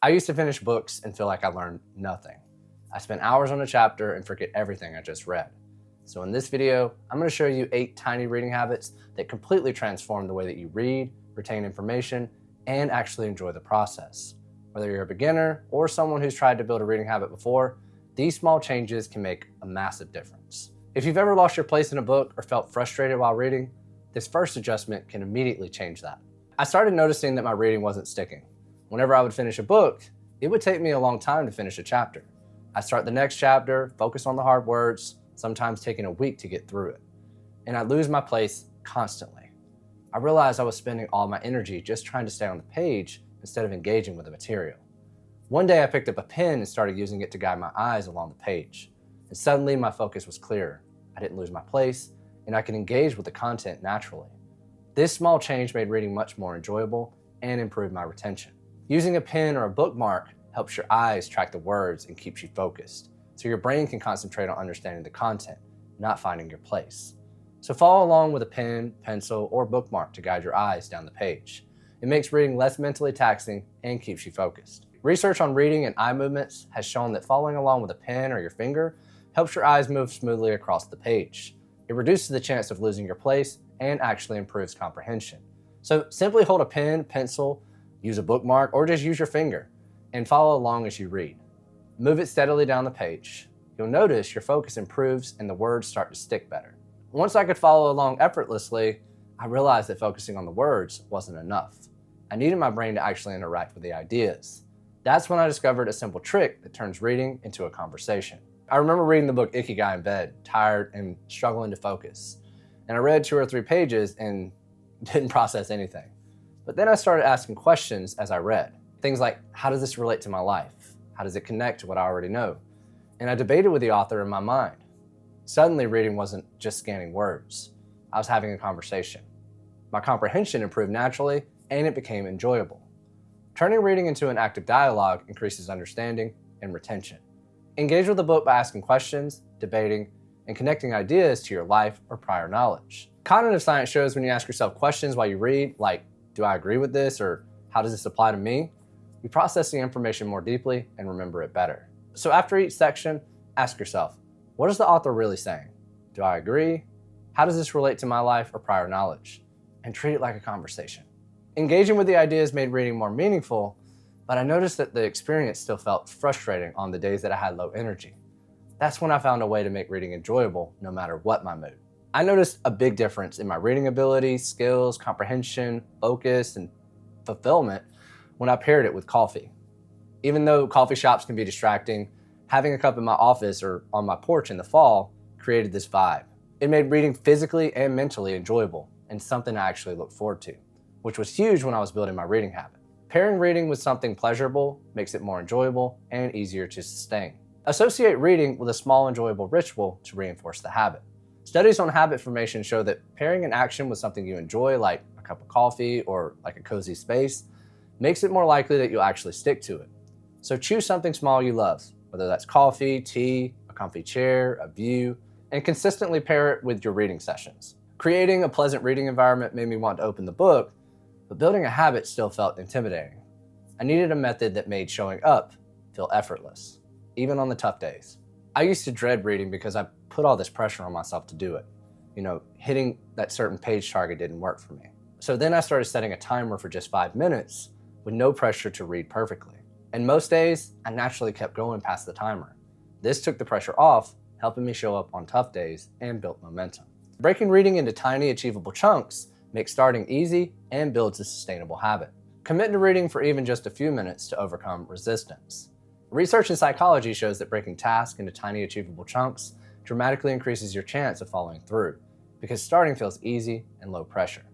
I used to finish books and feel like I learned nothing. I spent hours on a chapter and forget everything I just read. So in this video, I'm going to show you 8 tiny reading habits that completely transform the way that you read, retain information, and actually enjoy the process. Whether you're a beginner or someone who's tried to build a reading habit before, these small changes can make a massive difference. If you've ever lost your place in a book or felt frustrated while reading, this first adjustment can immediately change that. I started noticing that my reading wasn't sticking. Whenever I would finish a book, it would take me a long time to finish a chapter. I'd start the next chapter, focus on the hard words, sometimes taking a week to get through it. And I'd lose my place constantly. I realized I was spending all my energy just trying to stay on the page instead of engaging with the material. One day I picked up a pen and started using it to guide my eyes along the page. And suddenly my focus was clearer. I didn't lose my place, and I could engage with the content naturally. This small change made reading much more enjoyable and improved my retention. Using a pen or a bookmark helps your eyes track the words and keeps you focused, so your brain can concentrate on understanding the content, not finding your place. So follow along with a pen, pencil, or bookmark to guide your eyes down the page. It makes reading less mentally taxing and keeps you focused. Research on reading and eye movements has shown that following along with a pen or your finger helps your eyes move smoothly across the page. It reduces the chance of losing your place and actually improves comprehension. So simply hold a pen, pencil, use a bookmark, or just use your finger and follow along as you read. Move it steadily down the page. You'll notice your focus improves and the words start to stick better. Once I could follow along effortlessly, I realized that focusing on the words wasn't enough. I needed my brain to actually interact with the ideas. That's when I discovered a simple trick that turns reading into a conversation. I remember reading the book Ikigai in bed, tired and struggling to focus. And I read 2 or 3 pages and didn't process anything. But then I started asking questions as I read. Things like, how does this relate to my life? How does it connect to what I already know? And I debated with the author in my mind. Suddenly, reading wasn't just scanning words. I was having a conversation. My comprehension improved naturally, and it became enjoyable. Turning reading into an active dialogue increases understanding and retention. Engage with the book by asking questions, debating, and connecting ideas to your life or prior knowledge. Cognitive science shows when you ask yourself questions while you read, like, do I agree with this, or how does this apply to me? You process the information more deeply and remember it better. So after each section, ask yourself, what is the author really saying? Do I agree? How does this relate to my life or prior knowledge? And treat it like a conversation. Engaging with the ideas made reading more meaningful, but I noticed that the experience still felt frustrating on the days that I had low energy. That's when I found a way to make reading enjoyable no matter what my mood. I noticed a big difference in my reading ability, skills, comprehension, focus, and fulfillment when I paired it with coffee. Even though coffee shops can be distracting, having a cup in my office or on my porch in the fall created this vibe. It made reading physically and mentally enjoyable and something I actually looked forward to, which was huge when I was building my reading habit. Pairing reading with something pleasurable makes it more enjoyable and easier to sustain. Associate reading with a small enjoyable ritual to reinforce the habit. Studies on habit formation show that pairing an action with something you enjoy, like a cup of coffee or like a cozy space, makes it more likely that you'll actually stick to it. So choose something small you love, whether that's coffee, tea, a comfy chair, a view, and consistently pair it with your reading sessions. Creating a pleasant reading environment made me want to open the book, but building a habit still felt intimidating. I needed a method that made showing up feel effortless, even on the tough days. I used to dread reading because I put all this pressure on myself to do it. Hitting that certain page target didn't work for me. So then I started setting a timer for just 5 minutes with no pressure to read perfectly. And most days, I naturally kept going past the timer. This took the pressure off, helping me show up on tough days and built momentum. Breaking reading into tiny, achievable chunks makes starting easy and builds a sustainable habit. Commit to reading for even just a few minutes to overcome resistance. Research in psychology shows that breaking tasks into tiny, achievable chunks dramatically increases your chance of following through because starting feels easy and low pressure.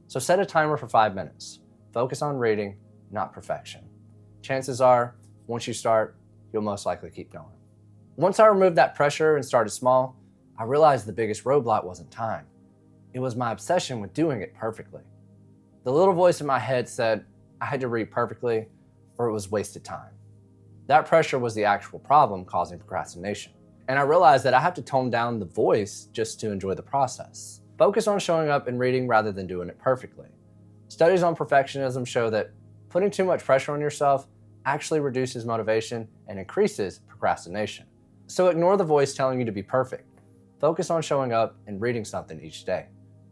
So set a timer for 5 minutes. Focus on reading, not perfection. Chances are, once you start, you'll most likely keep going. Once I removed that pressure and started small, I realized the biggest roadblock wasn't time. It was my obsession with doing it perfectly. The little voice in my head said I had to read perfectly or it was wasted time. That pressure was the actual problem causing procrastination. And I realized that I have to tone down the voice just to enjoy the process. Focus on showing up and reading rather than doing it perfectly. Studies on perfectionism show that putting too much pressure on yourself actually reduces motivation and increases procrastination. So ignore the voice telling you to be perfect. Focus on showing up and reading something each day,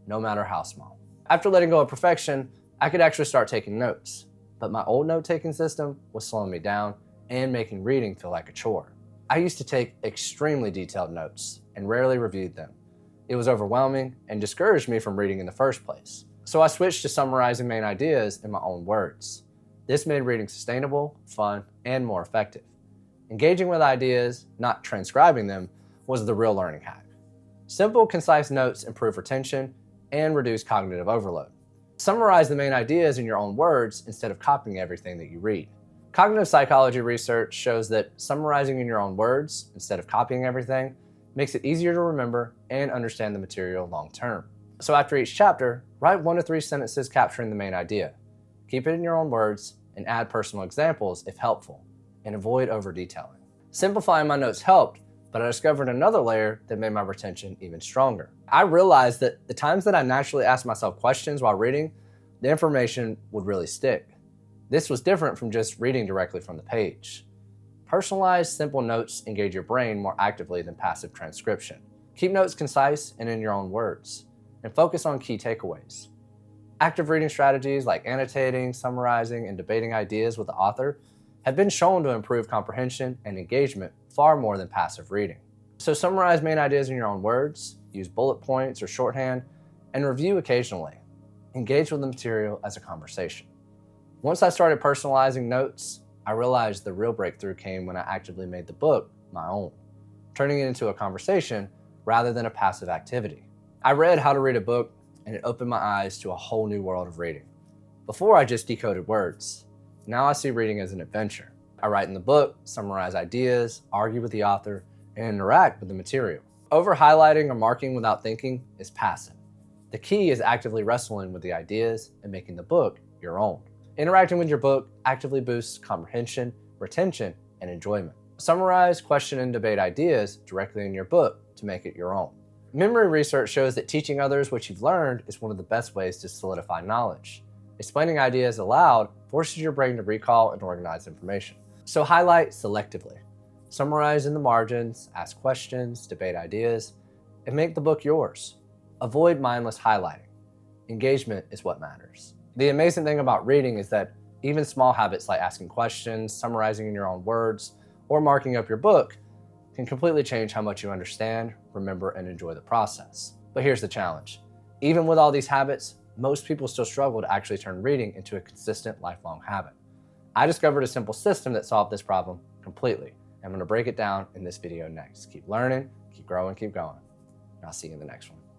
no matter how small. After letting go of perfection, I could actually start taking notes, but my old note-taking system was slowing me down and making reading feel like a chore. I used to take extremely detailed notes and rarely reviewed them. It was overwhelming and discouraged me from reading in the first place. So I switched to summarizing main ideas in my own words. This made reading sustainable, fun, and more effective. Engaging with ideas, not transcribing them, was the real learning hack. Simple, concise notes improve retention and reduce cognitive overload. Summarize the main ideas in your own words instead of copying everything that you read. Cognitive psychology research shows that summarizing in your own words instead of copying everything makes it easier to remember and understand the material long term. So after each chapter, write 1 to 3 sentences capturing the main idea. Keep it in your own words and add personal examples if helpful, and avoid over-detailing. Simplifying my notes helped, but I discovered another layer that made my retention even stronger. I realized that the times that I naturally asked myself questions while reading, the information would really stick. This was different from just reading directly from the page. Personalized, simple notes engage your brain more actively than passive transcription. Keep notes concise and in your own words, and focus on key takeaways. Active reading strategies like annotating, summarizing, and debating ideas with the author have been shown to improve comprehension and engagement far more than passive reading. So summarize main ideas in your own words, use bullet points or shorthand, and review occasionally. Engage with the material as a conversation. Once I started personalizing notes, I realized the real breakthrough came when I actively made the book my own, turning it into a conversation rather than a passive activity. I read How to Read a Book, and it opened my eyes to a whole new world of reading. Before, I just decoded words. Now I see reading as an adventure. I write in the book, summarize ideas, argue with the author, and interact with the material. Over-highlighting or marking without thinking is passive. The key is actively wrestling with the ideas and making the book your own. Interacting with your book actively boosts comprehension, retention, and enjoyment. Summarize, question, and debate ideas directly in your book to make it your own. Memory research shows that teaching others what you've learned is one of the best ways to solidify knowledge. Explaining ideas aloud forces your brain to recall and organize information. So highlight selectively. Summarize in the margins, ask questions, debate ideas, and make the book yours. Avoid mindless highlighting. Engagement is what matters. The amazing thing about reading is that even small habits like asking questions, summarizing in your own words, or marking up your book can completely change how much you understand, remember, and enjoy the process. But here's the challenge. Even with all these habits, most people still struggle to actually turn reading into a consistent, lifelong habit. I discovered a simple system that solved this problem completely. I'm going to break it down in this video next. Keep learning, keep growing, keep going. And I'll see you in the next one.